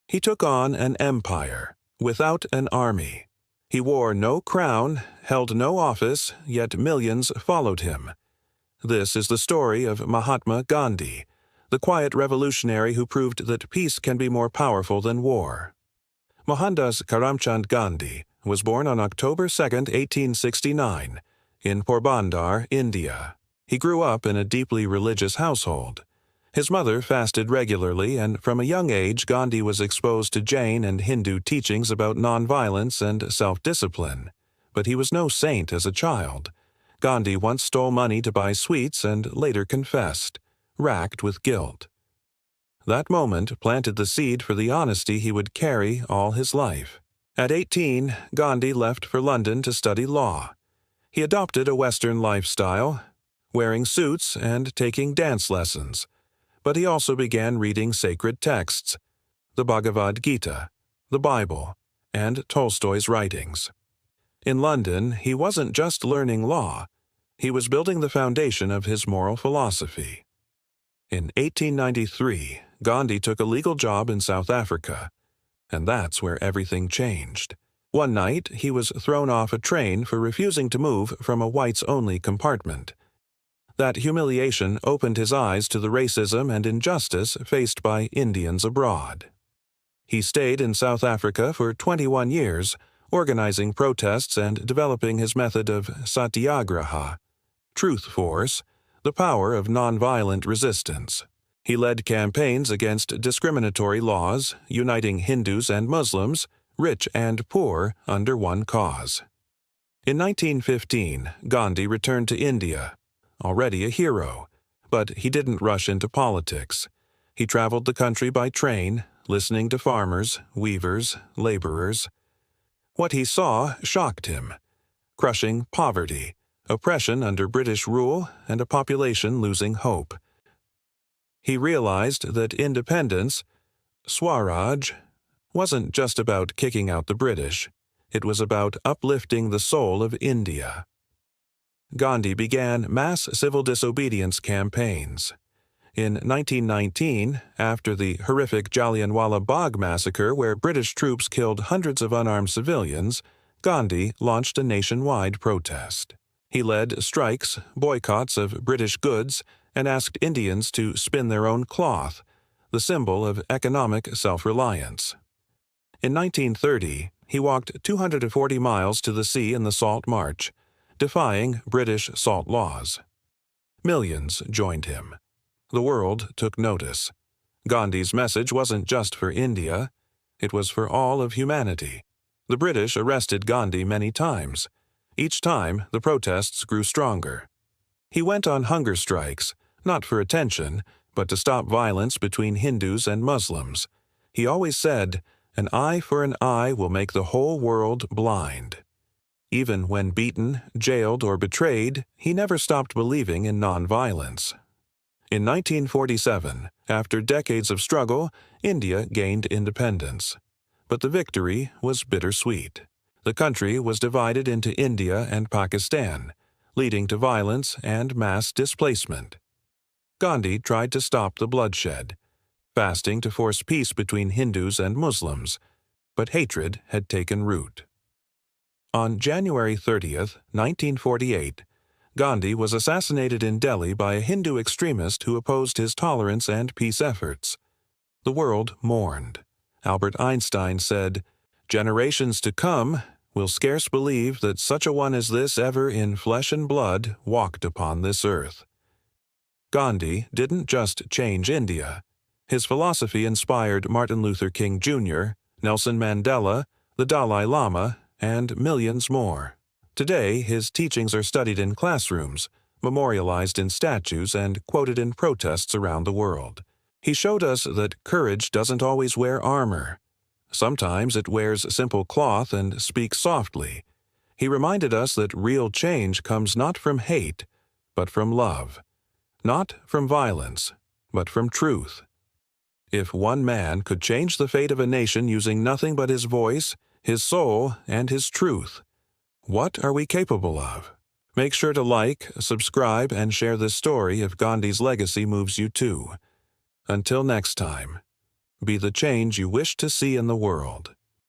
He took on an empire, without an army. He wore no crown, held no office, yet millions followed him. This is the story of Mahatma Gandhi, the quiet revolutionary who proved that peace can be more powerful than war. Mohandas Karamchand Gandhi was born on October 2, 1869, in Porbandar, India. He grew up in a deeply religious household. His mother fasted regularly, and from a young age Gandhi was exposed to Jain and Hindu teachings about nonviolence and self-discipline. But he was no saint as a child. Gandhi once stole money to buy sweets and later confessed, racked with guilt. That moment planted the seed for the honesty he would carry all his life. At 18, Gandhi left for London to study law. He adopted a Western lifestyle, wearing suits and taking dance lessons. But he also began reading sacred texts, the Bhagavad Gita, the Bible, and Tolstoy's writings. In London, he wasn't just learning law, he was building the foundation of his moral philosophy. In 1893, Gandhi took a legal job in South Africa, and that's where everything changed. One night, he was thrown off a train for refusing to move from a whites-only compartment. That humiliation opened his eyes to the racism and injustice faced by Indians abroad. He stayed in South Africa for 21 years, organizing protests and developing his method of satyagraha, truth force, the power of nonviolent resistance. He led campaigns against discriminatory laws, uniting Hindus and Muslims, rich and poor, under one cause. In 1915, Gandhi returned to India, already a hero, but he didn't rush into politics. He traveled the country by train, listening to farmers, weavers, laborers. What he saw shocked him: crushing poverty, oppression under British rule, and a population losing hope. He realized that independence, Swaraj, wasn't just about kicking out the British. It was about uplifting the soul of India. Gandhi began mass civil disobedience campaigns. In 1919, after the horrific Jallianwala Bagh massacre where British troops killed hundreds of unarmed civilians, Gandhi launched a nationwide protest. He led strikes, boycotts of British goods, and asked Indians to spin their own cloth, the symbol of economic self-reliance. In 1930, he walked 240 miles to the sea in the Salt March, defying British salt laws. Millions joined him. The world took notice. Gandhi's message wasn't just for India, it was for all of humanity. The British arrested Gandhi many times. Each time, the protests grew stronger. He went on hunger strikes, not for attention, but to stop violence between Hindus and Muslims. He always said, "An eye for an eye will make the whole world blind." Even when beaten, jailed, or betrayed, he never stopped believing in nonviolence. In 1947, after decades of struggle, India gained independence. But the victory was bittersweet. The country was divided into India and Pakistan, leading to violence and mass displacement. Gandhi tried to stop the bloodshed, fasting to force peace between Hindus and Muslims, but hatred had taken root. On January 30, 1948, Gandhi was assassinated in Delhi by a Hindu extremist who opposed his tolerance and peace efforts. The world mourned. Albert Einstein said, "Generations to come will scarce believe that such a one as this ever in flesh and blood walked upon this earth." Gandhi didn't just change India. His philosophy inspired Martin Luther King Jr., Nelson Mandela, the Dalai Lama, and millions more. Today, his teachings are studied in classrooms, memorialized in statues, and quoted in protests around the world. He showed us that courage doesn't always wear armor. Sometimes it wears simple cloth and speaks softly. He reminded us that real change comes not from hate, but from love. Not from violence, but from truth. If one man could change the fate of a nation using nothing but his voice, his soul, and his truth, what are we capable of? Make sure to like, subscribe, and share this story if Gandhi's legacy moves you too. Until next time. Be the change you wish to see in the world.